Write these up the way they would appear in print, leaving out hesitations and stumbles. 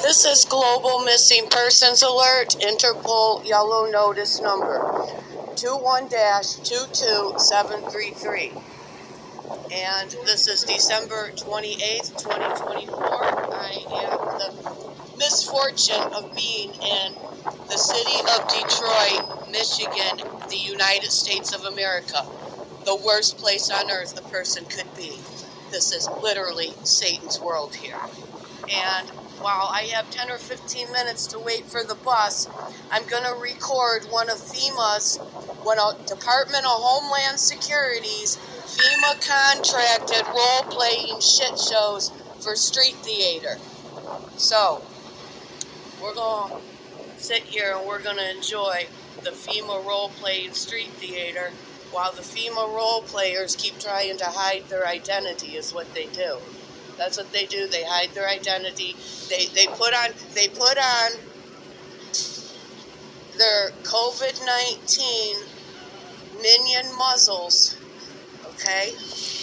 This is Global Missing Persons Alert, Interpol Yellow Notice number 21-22733. And this is December 28th, 2024. I have the misfortune of being in the city of Detroit, Michigan, the United States of America. The worst place on earth a person could be. This is literally Satan's world here. And while I have 10 or 15 minutes to wait for the bus, I'm going to record one of Department of Homeland Security's FEMA contracted role-playing shit shows for street theater. So, we're going to sit here and we're going to enjoy the FEMA role-playing street theater while the FEMA role-players keep trying to hide their identity is what they do. That's what they do. They hide their identity. They put on their COVID-19 minion muzzles, okay?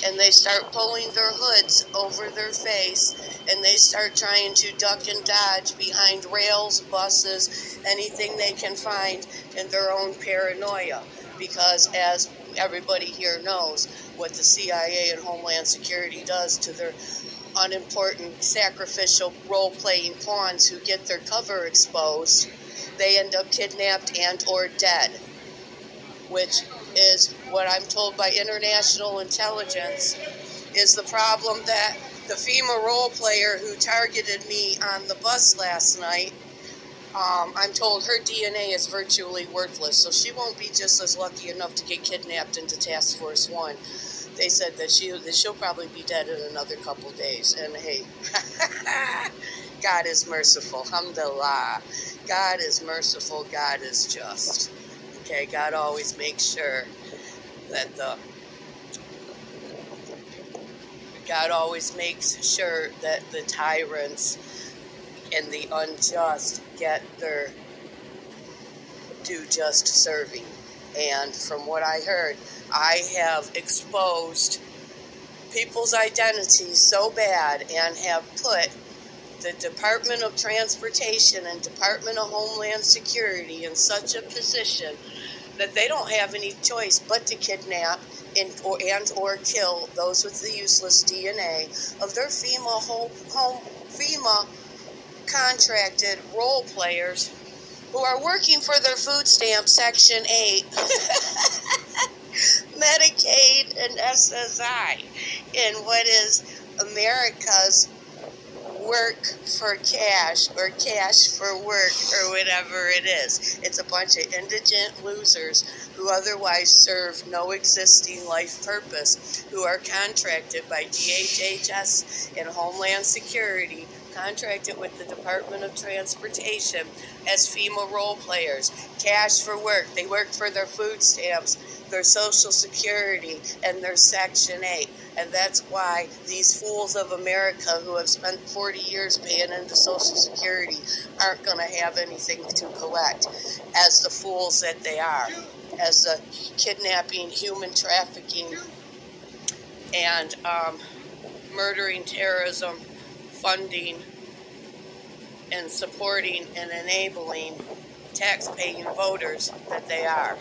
And they start pulling their hoods over their face, and they start trying to duck and dodge behind rails, buses, anything they can find in their own paranoia. Because as everybody here knows, what the CIA and Homeland Security does to their unimportant sacrificial role-playing pawns who get their cover exposed, they end up kidnapped and or dead, which is what I'm told by international intelligence is the problem that the FEMA role player who targeted me on the bus last night, I'm told her DNA is virtually worthless, so she won't be just as lucky enough to get kidnapped into Task Force 1. They said that she'll probably be dead in another couple days. And hey, God is merciful. Alhamdulillah. God is merciful. God is just. Okay, God always makes sure that the tyrants and the unjust get their due just serving. And from what I heard, I have exposed people's identities so bad and have put the Department of Transportation and Department of Homeland Security in such a position that they don't have any choice but to kidnap or kill those with the useless DNA of their FEMA contracted role players who are working for their food stamp Section 8, Medicaid, and SSI in what is America's work for cash or cash for work or whatever it is. It's a bunch of indigent losers who otherwise serve no existing life purpose, who are contracted by DHHS and Homeland Security, contracted with the Department of Transportation as FEMA role players. Cash for work. They work for their food stamps, their Social Security, and their Section 8. And that's why these fools of America who have spent 40 years paying into Social Security aren't going to have anything to collect, as the fools that they are, as the kidnapping, human trafficking, and murdering, terrorism, funding, and supporting and enabling tax-paying voters that they are.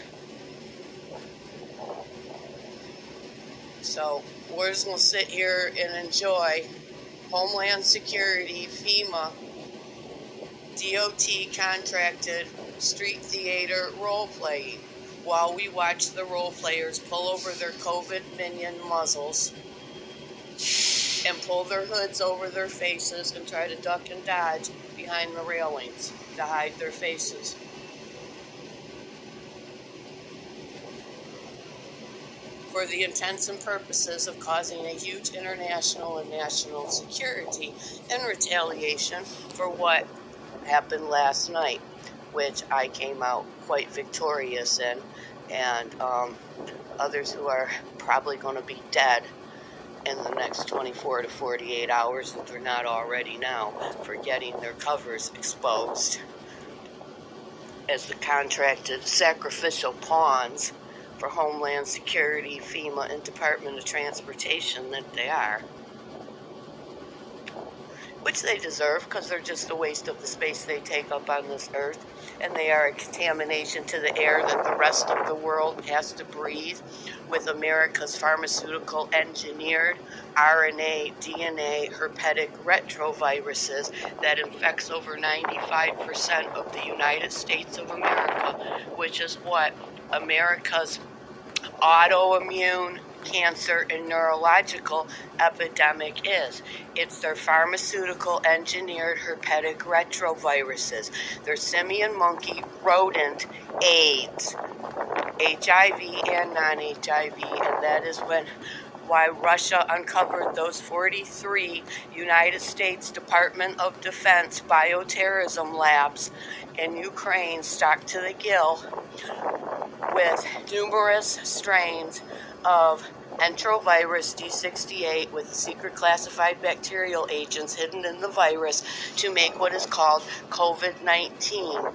So we're just going to sit here and enjoy Homeland Security, FEMA, DOT contracted street theater role-playing while we watch the role players pull over their COVID minion muzzles and pull their hoods over their faces and try to duck and dodge behind the railings to hide their faces. For the intents and purposes of causing a huge international and national security in retaliation for what happened last night, which I came out quite victorious in, and others who are probably going to be dead in the next 24 to 48 hours if they're not already now for getting their covers exposed as the contracted sacrificial pawns for Homeland Security, FEMA, and Department of Transportation that they are. which they deserve because they're just a waste of the space they take up on this earth, and they are a contamination to the air that the rest of the world has to breathe with America's pharmaceutical engineered RNA, DNA, herpetic retroviruses that infects over 95% of the United States of America, which is what America's autoimmune, cancer, and neurological epidemic is. It's their pharmaceutical engineered herpetic retroviruses. Their simian monkey rodent AIDS, HIV and non-HIV, and that is why Russia uncovered those 43 United States Department of Defense bioterrorism labs in Ukraine stocked to the gill with numerous strains of enterovirus D68 with secret classified bacterial agents hidden in the virus to make what is called COVID-19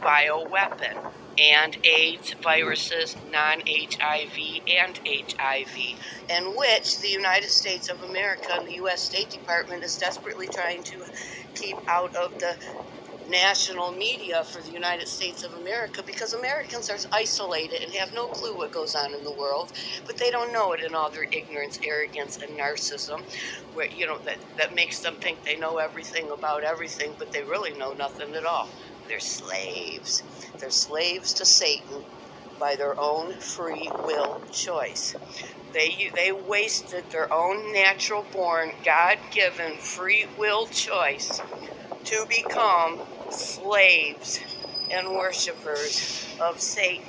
bioweapon, and AIDS viruses, non-HIV and HIV, in which the United States of America and the U.S. State Department is desperately trying to keep out of the national media for the United States of America, because Americans are isolated and have no clue what goes on in the world, but they don't know it in all their ignorance, arrogance, and narcissism, where that makes them think they know everything about everything, but they really know nothing at all. They're slaves. They're slaves to Satan by their own free will choice. They wasted their own natural-born, God-given free will choice to become slaves and worshipers of Satan.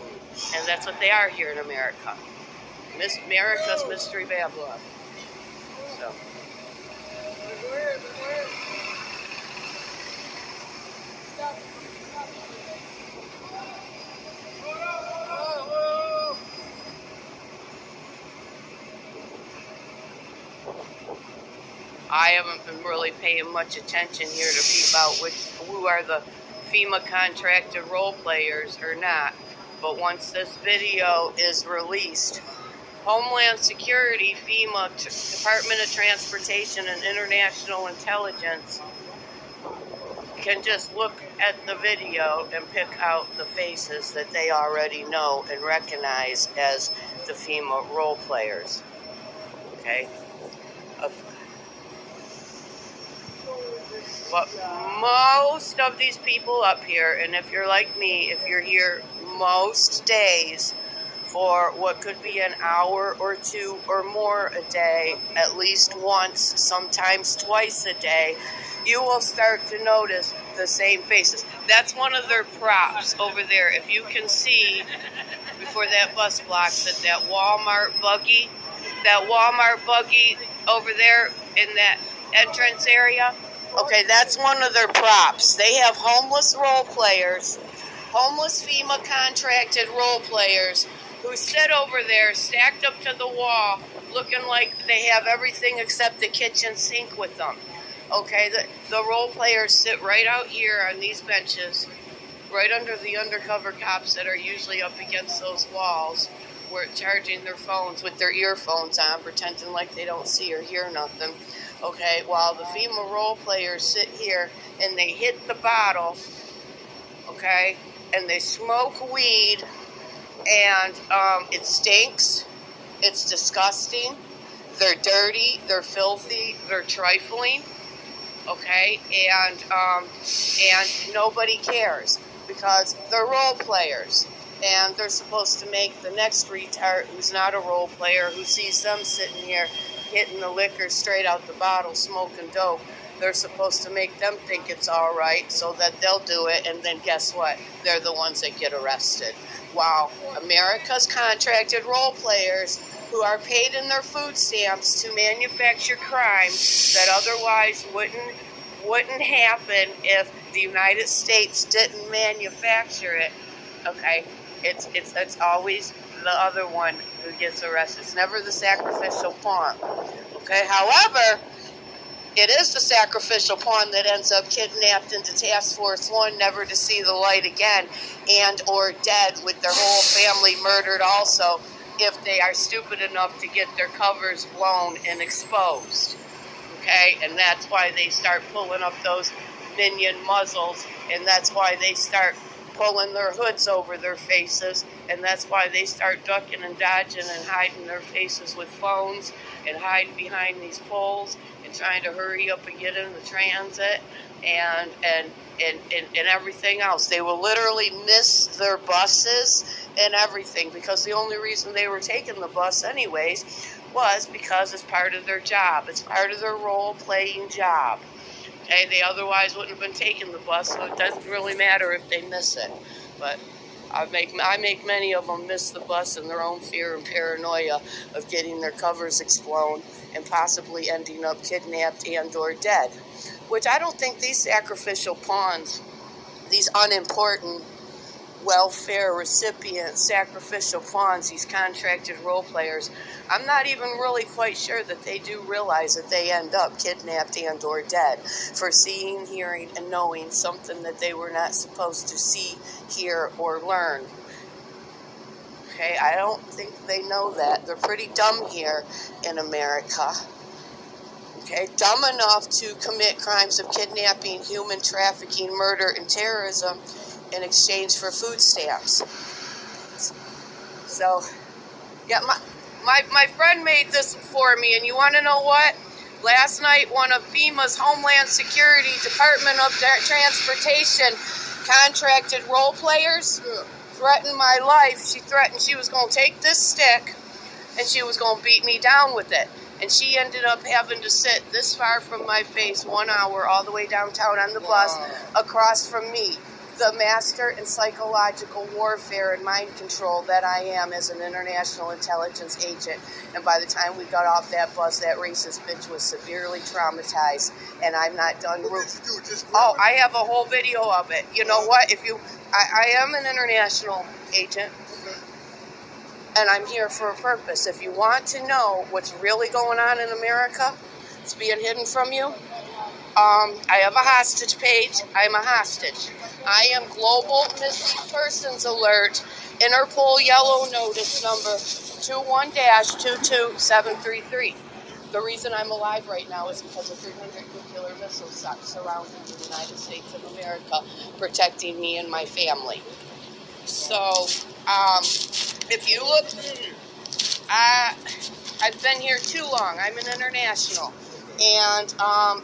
And that's what they are here in America. America's Mystery Babylon. So. I haven't been really paying much attention here to peep out who are the FEMA contracted role players or not. But once this video is released, Homeland Security, FEMA, Department of Transportation, and International Intelligence can just look at the video and pick out the faces that they already know and recognize as the FEMA role players. Okay? But most of these people up here, and if you're like me, if you're here most days for what could be an hour or two or more a day, at least once, sometimes twice a day, you will start to notice the same faces. That's one of their props over there. If you can see before that bus blocks that Walmart buggy over there in that entrance area, okay, that's one of their props. They have homeless role players, homeless FEMA contracted role players who sit over there stacked up to the wall looking like they have everything except the kitchen sink with them. Okay, the role players sit right out here on these benches, right under the undercover cops that are usually up against those walls, where charging their phones with their earphones on, pretending like they don't see or hear nothing. Okay, while the FEMA role players sit here and they hit the bottle, okay, and they smoke weed, and it stinks, it's disgusting, they're dirty, they're filthy, they're trifling, okay, and nobody cares because they're role players. And they're supposed to make the next retard who's not a role player, who sees them sitting here hitting the liquor straight out the bottle, smoking dope, they're supposed to make them think it's all right so that they'll do it, and then guess what? They're the ones that get arrested. Wow, America's contracted role players who are paid in their food stamps to manufacture crime that otherwise wouldn't happen if the United States didn't manufacture it, okay? It's always the other one who gets arrested. It's never the sacrificial pawn. Okay, however, it is the sacrificial pawn that ends up kidnapped into Task Force 1, never to see the light again, and or dead with their whole family murdered also, if they are stupid enough to get their covers blown and exposed. okay? And that's why they start pulling up those minion muzzles, and that's why they start pulling their hoods over their faces, and that's why they start ducking and dodging and hiding their faces with phones and hiding behind these poles and trying to hurry up and get in the transit and everything else. They will literally miss their buses and everything because the only reason they were taking the bus anyways was because it's part of their job. It's part of their role-playing job. Okay, they otherwise wouldn't have been taking the bus, so it doesn't really matter if they miss it. But I make many of them miss the bus in their own fear and paranoia of getting their covers exploded and possibly ending up kidnapped and or dead. Which I don't think these sacrificial pawns, these unimportant welfare recipient sacrificial pawns, these contracted role players, I'm not even really quite sure that they do realize that they end up kidnapped and or dead for seeing, hearing, and knowing something that they were not supposed to see, hear, or learn. Okay, I don't think they know that. They're pretty dumb here in America. Okay, dumb enough to commit crimes of kidnapping, human trafficking, murder, and terrorism in exchange for food stamps. So, yeah, my friend made this for me, and you want to know what? Last night, one of FEMA's Homeland Security Department of Transportation contracted role players threatened my life. She threatened she was going to take this stick and she was going to beat me down with it. And she ended up having to sit this far from my face 1 hour all the way downtown on the bus across from me. The master in psychological warfare and mind control that I am as an international intelligence agent. And by the time we got off that bus, that racist bitch was severely traumatized. And I'm not done. What did you do? Just I have a whole video of it. You know what? I am an international agent. Okay. And I'm here for a purpose. If you want to know what's really going on in America, it's being hidden from you. I have a hostage page. I'm a hostage. I am Global Missing Persons Alert, Interpol Yellow Notice number 21-22733. The reason I'm alive right now is because of 300 nuclear missiles surrounding the United States of America, protecting me and my family. So, if you look, I've been here too long. I'm an international. And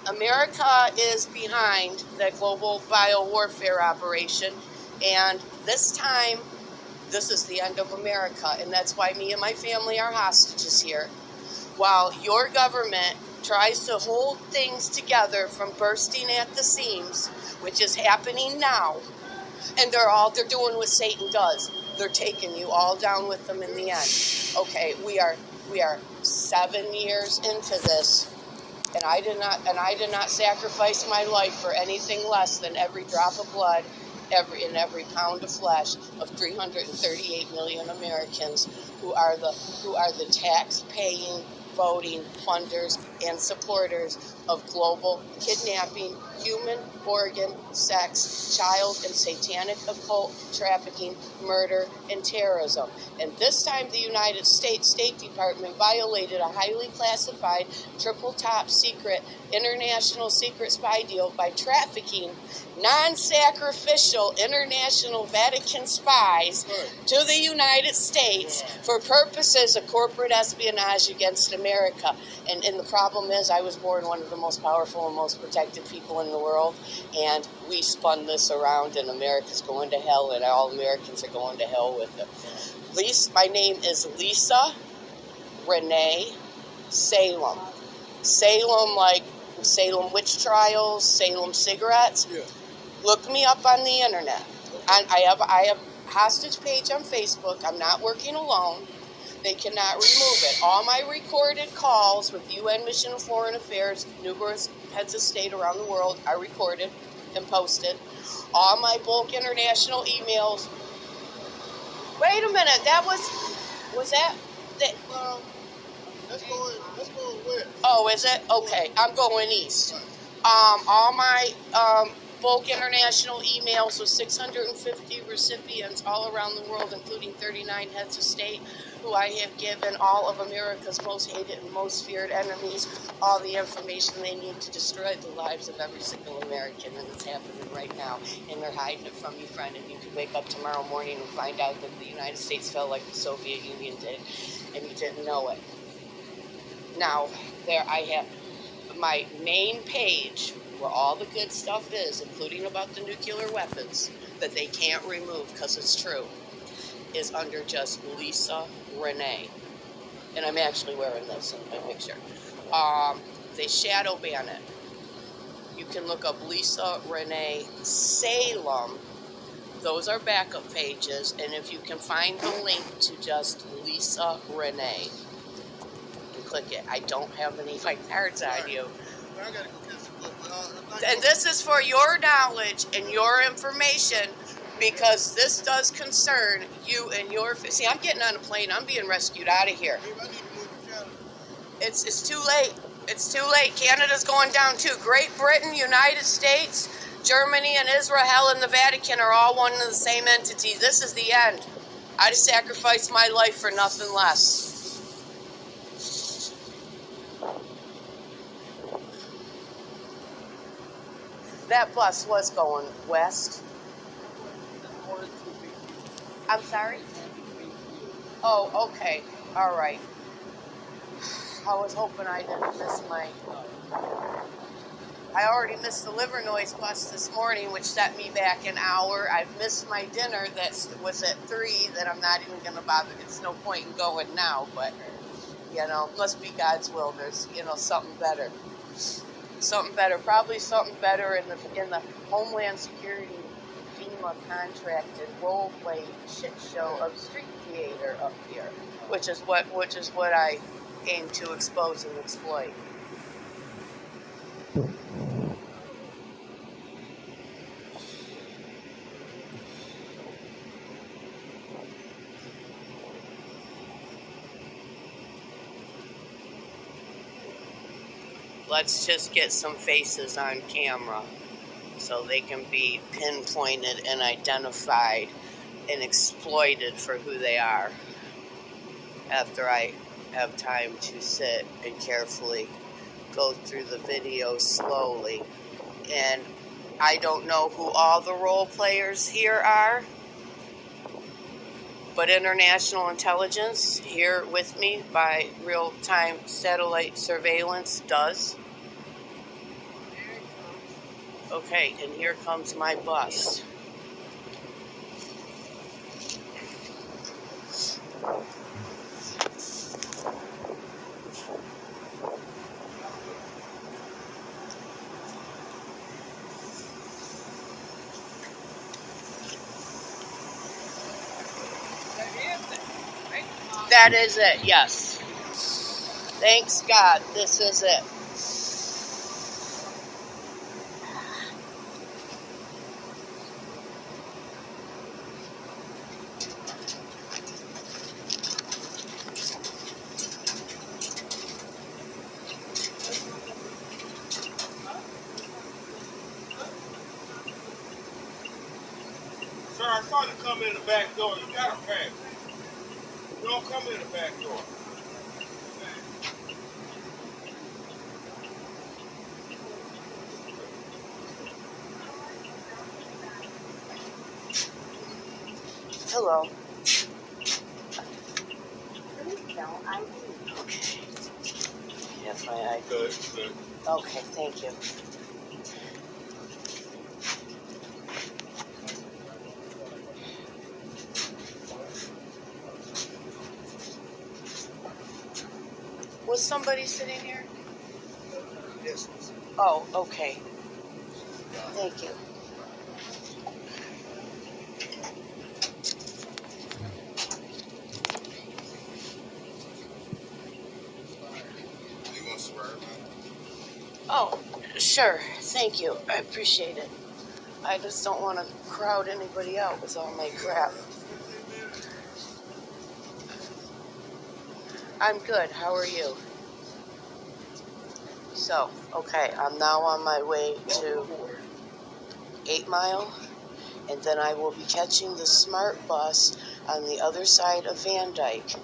America is behind the global biowarfare operation. And this time, this is the end of America. And that's why me and my family are hostages here. While your government tries to hold things together from bursting at the seams, which is happening now. And they're doing what Satan does. They're taking you all down with them in the end. Okay, we are 7 years into this. And I did not sacrifice my life for anything less than every drop of blood, every pound of flesh of 338 million Americans who are the tax-paying, voting funders and supporters of global kidnapping, human organ, sex, child and satanic occult trafficking, murder, and terrorism. And this time the United States State Department violated a highly classified, triple top secret, international secret spy deal by trafficking non-sacrificial international Vatican spies to the United States for purposes of corporate espionage against America. And the problem is I was born one of the most powerful and most protected people in the world, and we spun this around, and America's going to hell, and all Americans are going to hell with it. My name is Lisa Renee Salem. Salem, like Salem witch trials, Salem cigarettes. Yeah. Look me up on the internet. I have a hostage page on Facebook. I'm not working alone. They cannot remove it. All my recorded calls with UN Mission of Foreign Affairs, numerous heads of state around the world are recorded and posted. All my bulk international emails. Wait a minute. Was that? That's going west. Oh, is it? Okay. I'm going east. All my bulk international emails with 650 recipients all around the world, including 39 heads of state, who I have given all of America's most hated and most feared enemies all the information they need to destroy the lives of every single American, and it's happening right now, and they're hiding it from you, friend, and you can wake up tomorrow morning and find out that the United States fell like the Soviet Union did, and you didn't know it. Now, there I have my main page where all the good stuff is, including about the nuclear weapons that they can't remove because it's true, is under just Lisa Renee. And I'm actually wearing this in my picture. They shadow ban it. You can look up Lisa Renee Salem. Those are backup pages. And if you can find the link to just Lisa Renee, and click it. I don't have any of my cards on you. I gotta go get some book. And this is for your knowledge and your information, because this does concern you and your... See, I'm getting on a plane. I'm being rescued out of here. Maybe I need to move to Canada. It's too late. It's too late. Canada's going down too. Great Britain, United States, Germany, and Israel and the Vatican are all one and the same entity. This is the end. I'd sacrifice my life for nothing less. That bus was going west. I'm sorry? Oh, okay. All right. I was hoping I didn't miss my... I already missed the Livernois bus this morning, which set me back an hour. I've missed my dinner that was at 3 that I'm not even going to bother. It's no point in going now, but, you know, must be God's will. There's, you know, something better. Something better. Probably something better in the Homeland Security FEMA contracted role play shit show of street theater up here, which is what I aim to expose and exploit. Let's just get some faces on camera so they can be pinpointed and identified and exploited for who they are after I have time to sit and carefully go through the video slowly. And I don't know who all the role players here are, but international intelligence here with me by real-time satellite surveillance does. Okay, and here comes my bus. That is it, yes. Thanks God, this is it. Sir, I saw you come in the back door. You got a pass. You don't come in the back door. Hello. Okay. Yes, my ID. Good. Okay, thank you. Was somebody sitting here? Yes. Oh, okay. Thank you. You want to swear about it? Oh, sure. Thank you. I appreciate it. I just don't want to crowd anybody out with all my crap. I'm good. How are you? So, okay, I'm now on my way to 8 Mile, and then I will be catching the Smart bus on the other side of Van Dyke.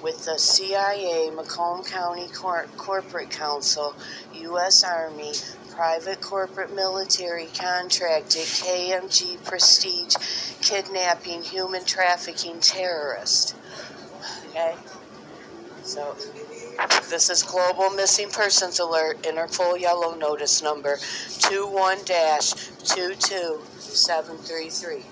with the CIA, Macomb County Corporate Council, U.S. Army, private corporate military contracted KMG Prestige kidnapping, human trafficking terrorist. Okay? So, this is Global Missing Persons Alert, Interpol Yellow Notice number 21-22733.